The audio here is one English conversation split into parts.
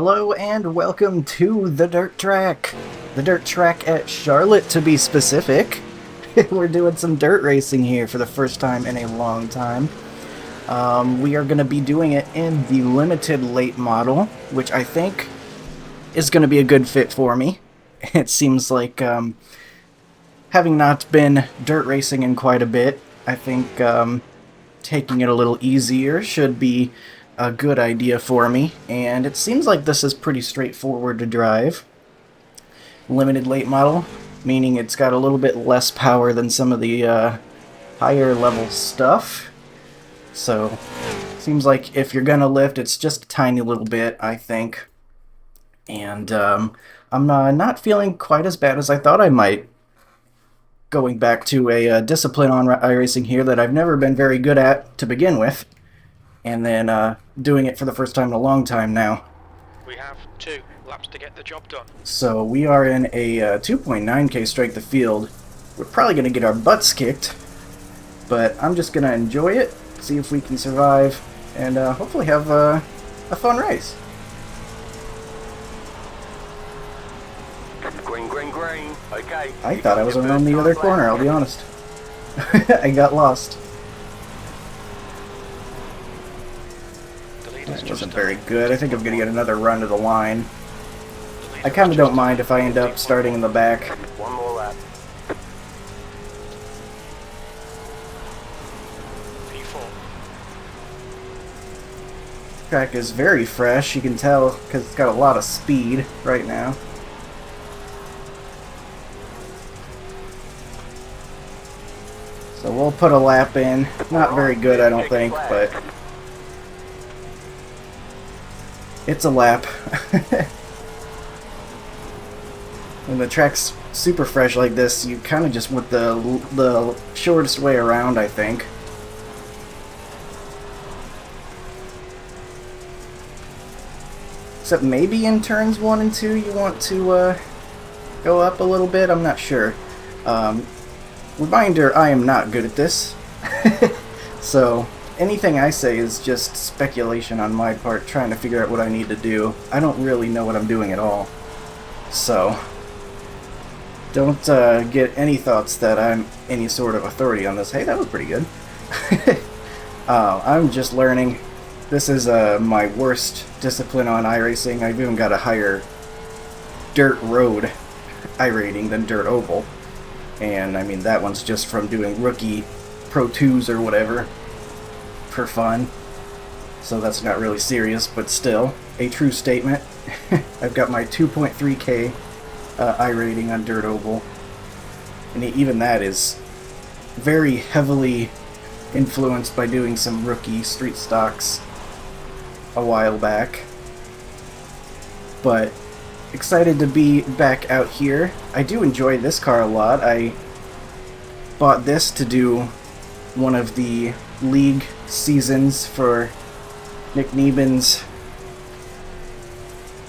Hello and welcome to the dirt track. The dirt track at Charlotte, to be specific. We're doing some dirt racing here for the first time in a long time. We are going to be doing it in the limited late model, which I think is going to be a good fit for me. It seems like, having not been dirt racing in quite a bit, I think taking it a little easier should be a good idea for me, and it seems like this is pretty straightforward to drive. Limited late model, meaning it's got a little bit less power than some of the higher level stuff. So, seems like if you're gonna lift, it's just a tiny little bit, I think. And I'm not feeling quite as bad as I thought I might. Going back to a discipline on iRacing here that I've never been very good at to begin with, and then doing it for the first time in a long time now. We have 2 laps to get the job done. So we are in a 2.9k strike the field. We're probably going to get our butts kicked, but I'm just going to enjoy it, see if we can survive, and hopefully have a fun race. Green. Okay. I thought I was around the other corner, I'll be honest. I got lost. That wasn't very good. I think I'm going to get another run to the line. I kind of don't mind if I end up starting in the back. One more lap. P4. Track is very fresh, you can tell, because it's got a lot of speed right now. So we'll put a lap in. Not very good, I don't think, but it's a lap. When the track's super fresh like this, you kind of just want the shortest way around, I think. Except maybe in turns 1 and 2 you want to go up a little bit, I'm not sure. Reminder, I am not good at this. So anything I say is just speculation on my part, trying to figure out what I need to do. I don't really know what I'm doing at all. So don't get any thoughts that I'm any sort of authority on this. Hey, that was pretty good. I'm just learning. This is my worst discipline on iRacing. I've even got a higher dirt road iRating than dirt oval. And I mean, that one's just from doing rookie Pro 2s or whatever for fun. So that's not really serious, but still a true statement. I've got my 2.3k iRating on dirt oval, and even that is very heavily influenced by doing some rookie street stocks a while back. But excited to be back out here. I do enjoy this car a lot. I bought this to do one of the league seasons for Nick Nieben's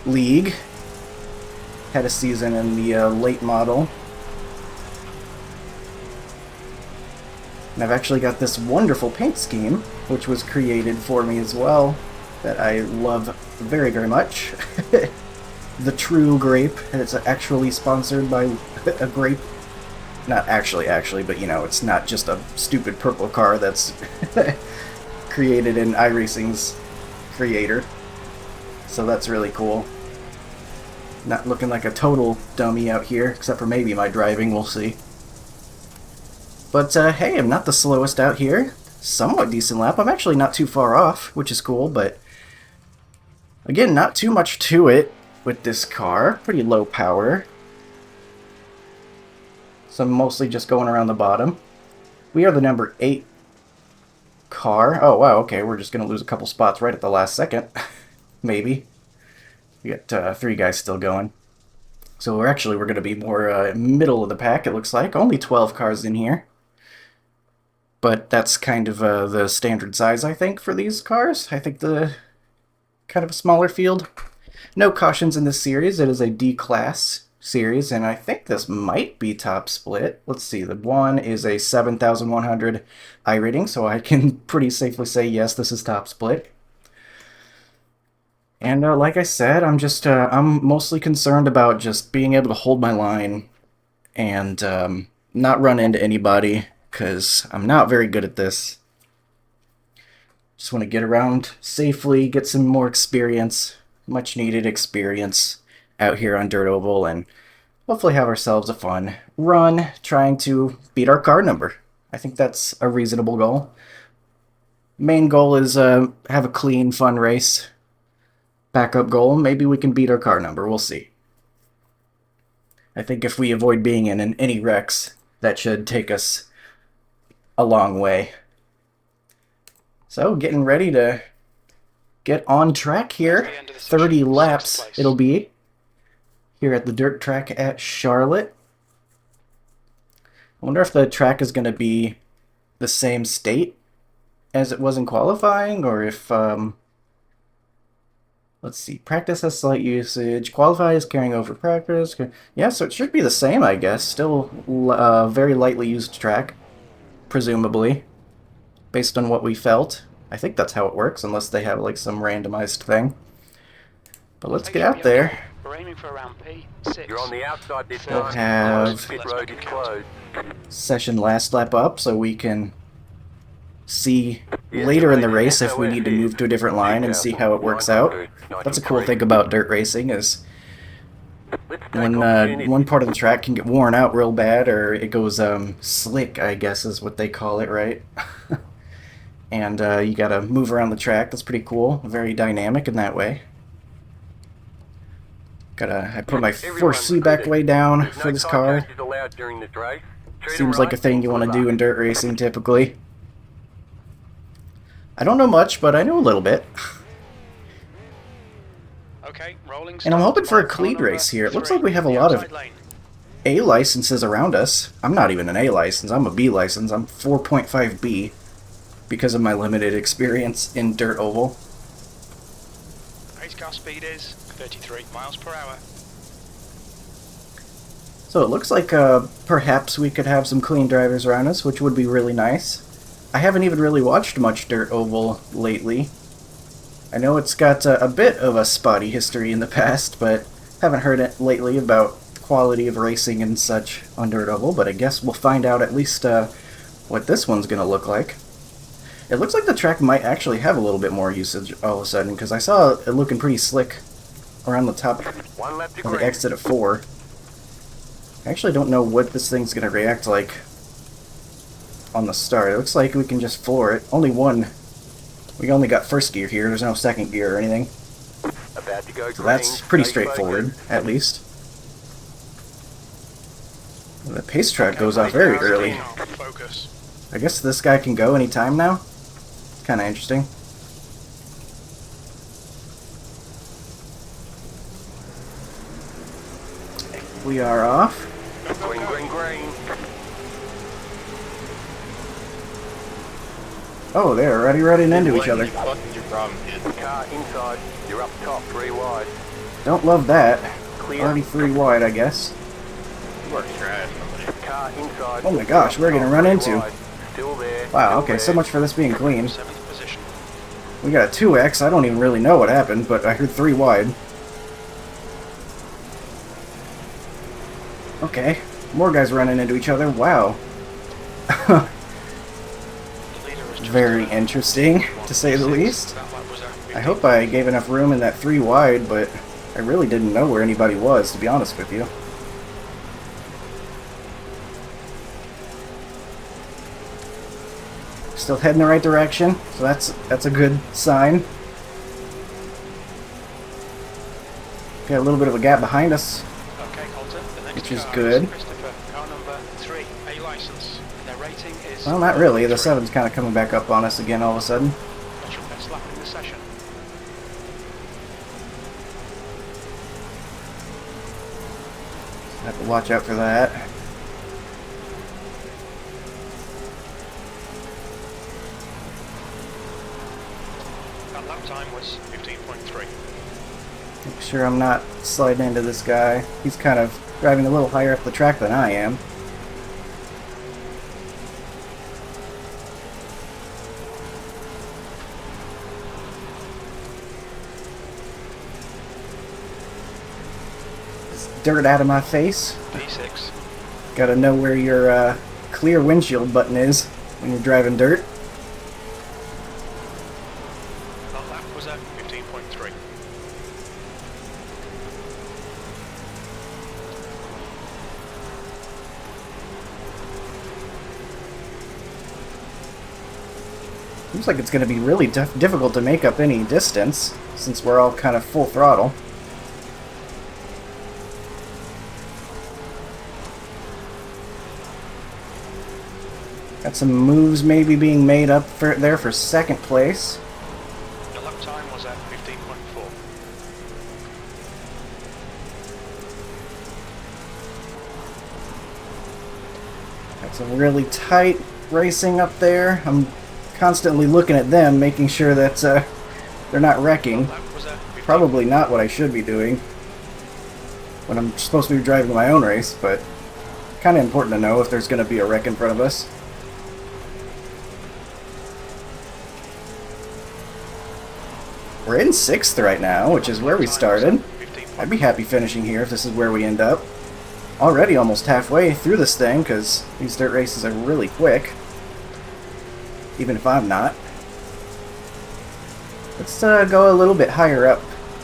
league. Had a season in the late model. And I've actually got this wonderful paint scheme, which was created for me as well, that I love very, very much. The True Grape, and it's actually sponsored by a grape. Not actually, but you know, it's not just a stupid purple car that's created in iRacing's creator. So that's really cool. Not looking like a total dummy out here, except for maybe my driving, we'll see. But hey, I'm not the slowest out here. Somewhat decent lap. I'm actually not too far off, which is cool, but again, not too much to it with this car. Pretty low power. So I'm mostly just going around the bottom. We are the number 8 car. Oh wow, okay, we're just going to lose a couple spots right at the last second. Maybe. We got 3 guys still going. So we're going to be more middle of the pack, it looks like. Only 12 cars in here. But that's kind of the standard size, I think, for these cars. I think the kind of a smaller field. No cautions in this series. It is a D-Class series, and I think this might be top split. Let's see. The one is a 7,100 iRating, so I can pretty safely say, yes, this is top split. And like I said, I'm mostly concerned about just being able to hold my line and not run into anybody, because I'm not very good at this. Just want to get around safely, get some more experience, much needed experience out here on Dirt Oval, and hopefully have ourselves a fun run trying to beat our car number. I think that's a reasonable goal. Main goal is have a clean, fun race. Backup goal, maybe we can beat our car number. We'll see. I think if we avoid being in any wrecks, that should take us a long way. So, getting ready to get on track here. 30 laps it'll be here at the dirt track at Charlotte. I wonder if the track is going to be the same state as it was in qualifying, or if, let's see, practice has slight usage, qualify is carrying over practice. Yeah, so it should be the same, I guess. Still very lightly used track, presumably, based on what we felt. I think that's how it works, unless they have like some randomized thing. But let's get out there. We're aiming for around P6. You're on the outside this We'll time. have Pit road is closed. session last lap up so we can see later in the race if we need to move to a different line and see how it works out. That's a cool thing about dirt racing is when one part of the track can get worn out real bad, or it goes slick, I guess is what they call it, right? And you gotta move around the track. That's pretty cool. Very dynamic in that way. I put my 4C back way down for this car. Seems like a thing you want to do in dirt racing typically. I don't know much, but I know a little bit. Okay, rolling. And I'm hoping for a clean race here. It looks like we have a lot of A licenses around us. I'm not even an A license. I'm a B license. I'm 4.5B because of my limited experience in Dirt Oval. Race car speed is 33 miles per hour. So it looks like perhaps we could have some clean drivers around us, which would be really nice. I haven't even really watched much Dirt Oval lately. I know it's got a bit of a spotty history in the past, but haven't heard it lately about quality of racing and such on Dirt Oval, but I guess we'll find out at least what this one's going to look like. It looks like the track might actually have a little bit more usage all of a sudden, because I saw it looking pretty slick around the top of the exit at 4. I actually don't know what this thing's going to react like on the start. It looks like we can just floor it. We only got first gear here, there's no second gear or anything. So that's pretty straightforward, at least. The pace track goes off very early. I guess this guy can go anytime now. Kinda interesting. We are off. Green, green, green. Oh, they're already running into each other. Car inside. You're up top, 3 wide. Don't love that. Clear. Already 3 wide, I guess. You are trash. Car inside. Oh my gosh, we're getting run into. Still there. Wow, okay, so much for this being clean. 7th position. We got a 2X, I don't even really know what happened, but I heard 3 wide. Okay, more guys running into each other, wow. Very interesting, to say the least. I hope I gave enough room in that 3 wide, but I really didn't know where anybody was, to be honest with you. Still heading the right direction, so that's a good sign. Got a little bit of a gap behind us, Okay, Colton, the next which is car good. Christopher, car number 3, A license. Their rating is. Well, not really. The 7's kind of coming back up on us again all of a sudden. That's your best lap in the session. Have to watch out for that. That lap time was 15.3. Make sure I'm not sliding into this guy. He's kind of driving a little higher up the track than I am. dirt out of my face. P6. Gotta know where your clear windshield button is when you're driving dirt. That lap was at 15.3. Seems like it's going to be really difficult to make up any distance, since we're all kind of full throttle. Got some moves maybe being made up there for second place. The lap time was at 15.4. Got some really tight racing up there. I'm constantly looking at them, making sure that they're not wrecking. Lap was at 15. Probably not what I should be doing when I'm supposed to be driving my own race, but kind of important to know if there's going to be a wreck in front of us. We're in 6th right now, which is where we started. I'd be happy finishing here if this is where we end up. Already almost halfway through this thing, because these dirt races are really quick. Even if I'm not. Let's go a little bit higher up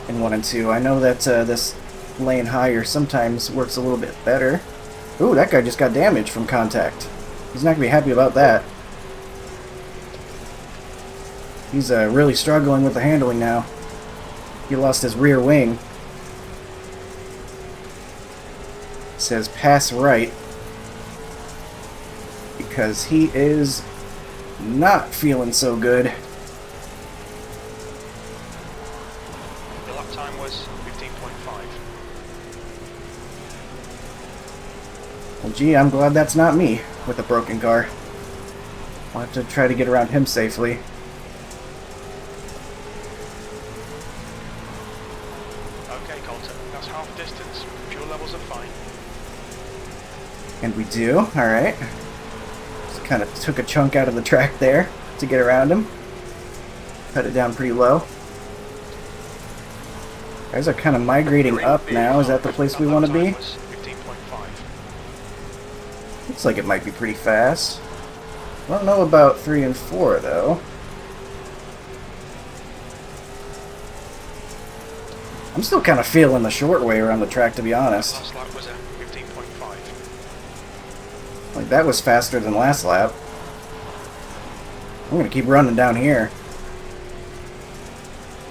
in 1 and 2. I know that this lane higher sometimes works a little bit better. Ooh, that guy just got damaged from contact. He's not going to be happy about that. He's really struggling with the handling now. He lost his rear wing. It says pass right. Because he is not feeling so good. The lap time was 15.5. Well, gee, I'm glad that's not me with a broken car. I'll have to try to get around him safely. Okay, Colton, that's half distance. Fuel levels are fine. And we do, alright. Just kind of took a chunk out of the track there to get around him. Cut it down pretty low. Guys are kind of migrating up now. Is that the place we want to be? 15.5. Looks like it might be pretty fast. I don't know about 3 and 4 though. I'm still kind of feeling the short way around the track, to be honest. Last lap was at 15.5. Like, that was faster than last lap. I'm gonna keep running down here.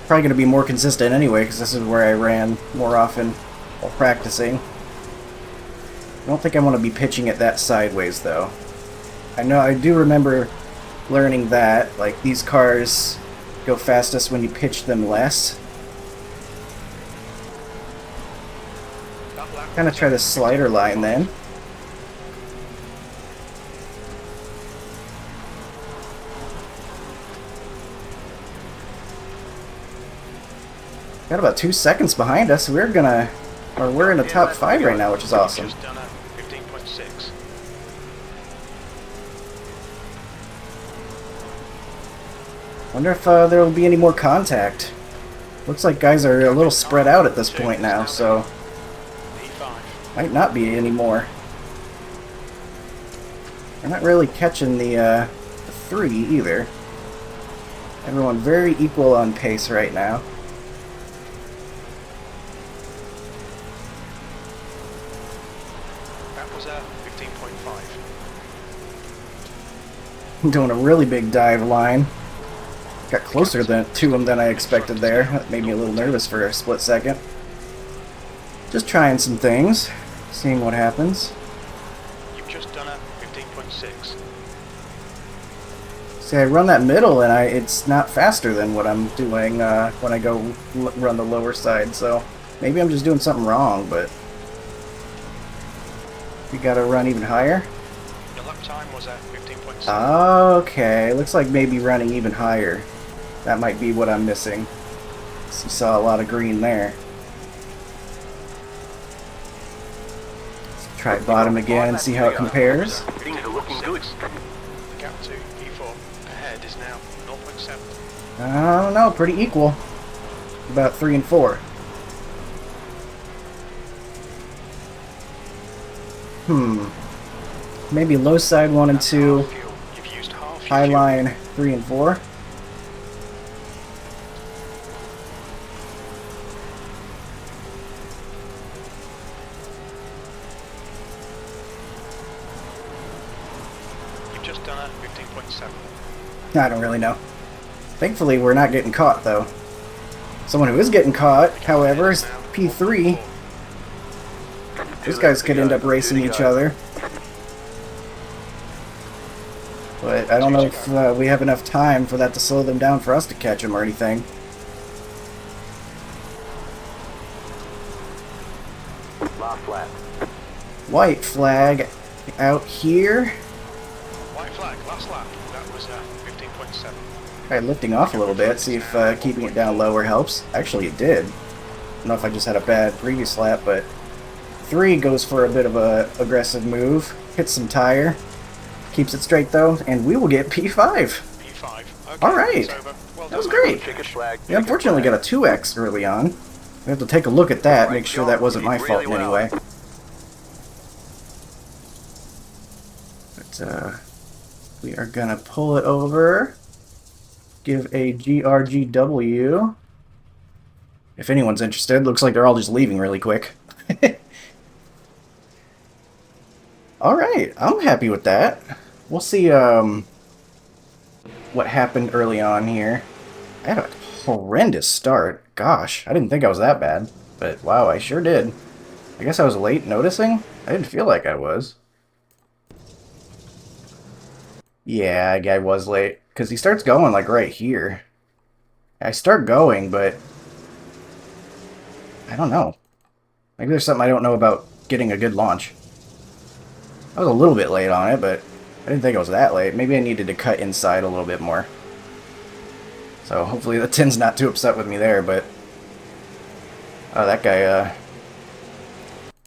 Probably gonna be more consistent anyway, because this is where I ran more often while practicing. I don't think I want to be pitching it that sideways, though. I do remember learning that, like, these cars go fastest when you pitch them less. Kind of try the slider line then. Got about 2 seconds behind us. We're in the top 5 right now, which is awesome. Just done at 15.6. Wonder if there will be any more contact. Looks like guys are a little spread out at this point now, so P5. might not be any more. We're not really catching the 3 either. Everyone very equal on pace right now. That was at 15.5. I'm doing a really big dive line. Got closer to him than I expected there. That made me a little nervous for a split second. Just trying some things, seeing what happens. You've just done at 15.6. See, I run that middle and it's not faster than what I'm doing when I go run the lower side, so maybe I'm just doing something wrong, but we gotta run even higher. Your lap time was at 15.7. Okay, looks like maybe running even higher. That might be what I'm missing. So you saw a lot of green there. Let's try bottom again and see how it compares. Things are looking good. The gap to P4 ahead is now 0.7. I don't know, pretty equal. About 3 and 4. Maybe low side 1 and That's 2, half fuel. You've used half your high fuel. line 3 and 4. You've just done a 15.7. I don't really know. Thankfully, we're not getting caught, though. Someone who is getting caught, however, is P3. These guys could end up racing each other. But I don't know if we have enough time for that to slow them down for us to catch them or anything. Last lap. White flag out here. White flag, last lap. That was 15.7. Alright, lifting off a little bit, see if keeping it down lower helps. Actually, it did. I don't know if I just had a bad previous lap, but 3 goes for a bit of a aggressive move. Hits some tire. Keeps it straight, though, and we will get P5. P5. Okay, Alright. it's over. Well That was done. great. Ticket flag. We unfortunately got a 2x early on. We have to take a look at that, make sure that wasn't my fault in any way. But, we are gonna pull it over. Give a GRGW. If anyone's interested, looks like they're all just leaving really quick. Alright, I'm happy with that. We'll see what happened early on here. I had a horrendous start. Gosh, I didn't think I was that bad. But wow, I sure did. I guess I was late noticing? I didn't feel like I was. Yeah, I was late. Because he starts going like right here. I start going, but I don't know. Maybe there's something I don't know about getting a good launch. I was a little bit late on it, but I didn't think it was that late. Maybe I needed to cut inside a little bit more. So hopefully the tin's not too upset with me there, but... Oh, that guy,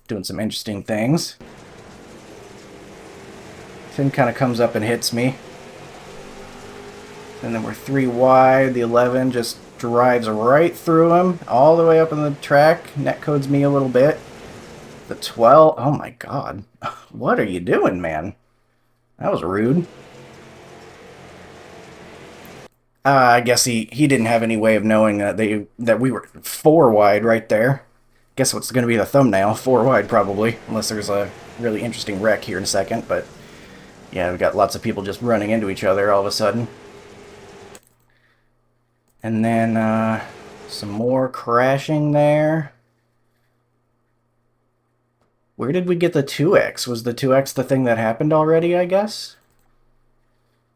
doing some interesting things. Tin kind of comes up and hits me. And then we're 3 wide. The 11 just drives right through him, all the way up on the track. Netcodes me a little bit. The 12, oh my god. What are you doing, man? That was rude. I guess he didn't have any way of knowing that we were 4 wide right there. Guess what's going to be the thumbnail? 4 wide, probably. Unless there's a really interesting wreck here in a second, but... Yeah, we got lots of people just running into each other all of a sudden. And then, some more crashing there. Where did we get the 2x? Was the 2x the thing that happened already, I guess?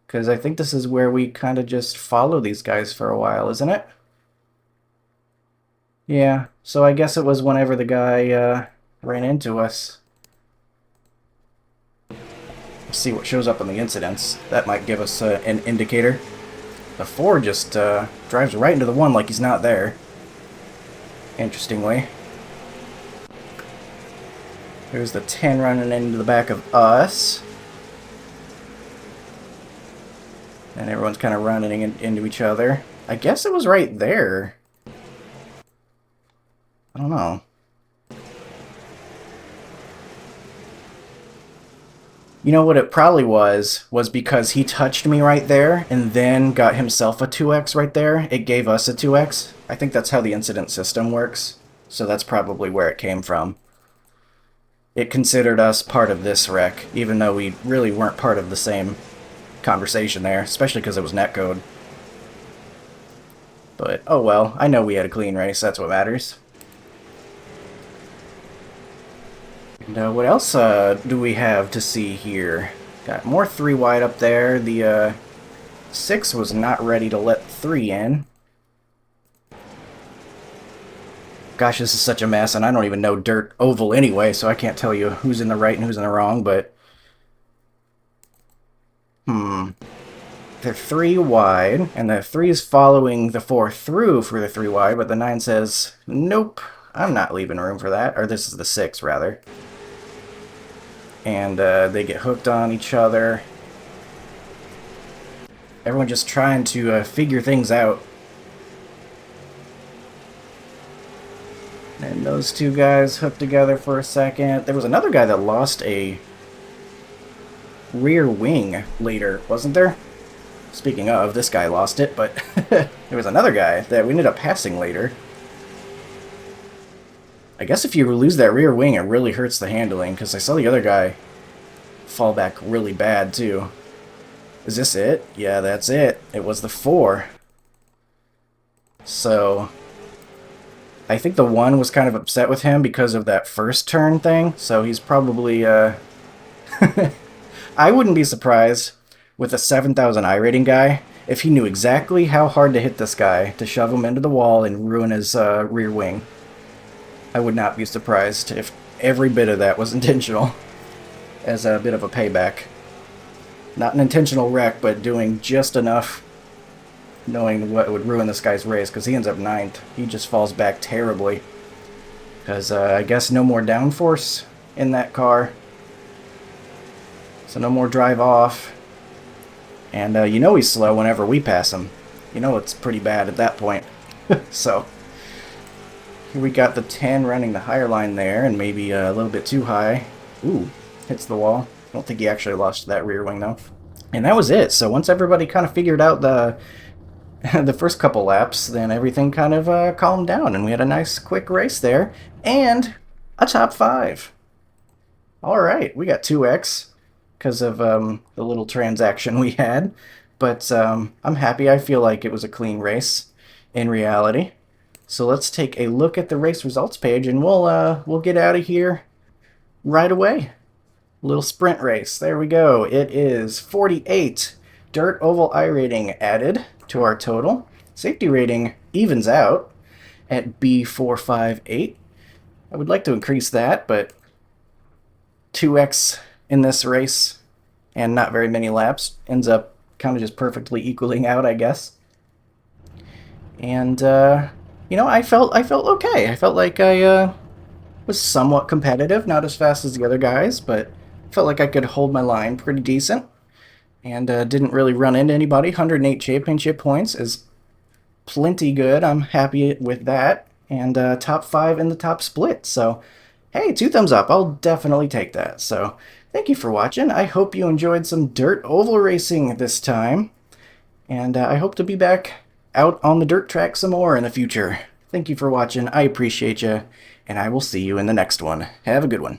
Because I think this is where we kind of just follow these guys for a while, isn't it? Yeah, so I guess it was whenever the guy ran into us. Let's see what shows up on the incidents. That might give us an indicator. The 4 just drives right into the 1 like he's not there. Interestingly. There's the 10 running into the back of us. And everyone's kind of running into each other. I guess it was right there. I don't know. You know what it probably was because he touched me right there and then got himself a 2x right there. It gave us a 2x. I think that's how the incident system works. So that's probably where it came from. It considered us part of this wreck, even though we really weren't part of the same conversation there, especially because it was netcode. But, oh well, I know we had a clean race, that's what matters. And what else do we have to see here? Got more 3 wide up there. The 6 was not ready to let 3 in. Gosh, this is such a mess, and I don't even know dirt oval anyway, so I can't tell you who's in the right and who's in the wrong, but... They're 3 wide, and the 3 is following the 4 through for the 3 wide, but the 9 says, nope, I'm not leaving room for that. Or this is the 6, rather. And they get hooked on each other. Everyone just trying to figure things out. And those two guys hooked together for a second. There was another guy that lost a rear wing later, wasn't there? Speaking of, this guy lost it, but there was another guy that we ended up passing later. I guess if you lose that rear wing, it really hurts the handling, because I saw the other guy fall back really bad, too. Is this it? Yeah, that's it. It was the 4. So, I think the 1 was kind of upset with him because of that first turn thing, so he's probably, I wouldn't be surprised with a 7,000 iRating guy if he knew exactly how hard to hit this guy to shove him into the wall and ruin his rear wing. I would not be surprised if every bit of that was intentional as a bit of a payback. Not an intentional wreck, but doing just enough knowing what would ruin this guy's race, because he ends up 9th. He just falls back terribly. Because I guess no more downforce in that car. So no more drive off. And you know he's slow whenever we pass him. You know it's pretty bad at that point. So here we got the 10 running the higher line there, and maybe a little bit too high. Ooh, hits the wall. I don't think he actually lost that rear wing though. And that was it. So once everybody kind of figured out the the first couple laps, then everything kind of calmed down, and we had a nice quick race there, and a top 5. Alright, we got 2x because of the little transaction we had, but I'm happy. I feel like it was a clean race in reality. So let's take a look at the race results page, and we'll get out of here right away. Little sprint race. There we go. It is 48 dirt oval iRating added to our total. Safety rating evens out at B458. I would like to increase that, but 2x in this race and not very many laps ends up kind of just perfectly equaling out, I guess. And you know, I felt okay. I felt like I was somewhat competitive, not as fast as the other guys, but felt like I could hold my line pretty decent. And didn't really run into anybody. 108 championship points is plenty good. I'm happy with that. And top 5 in the top split. So, hey, 2 thumbs up. I'll definitely take that. So, thank you for watching. I hope you enjoyed some dirt oval racing this time. And I hope to be back out on the dirt track some more in the future. Thank you for watching. I appreciate you. And I will see you in the next one. Have a good one.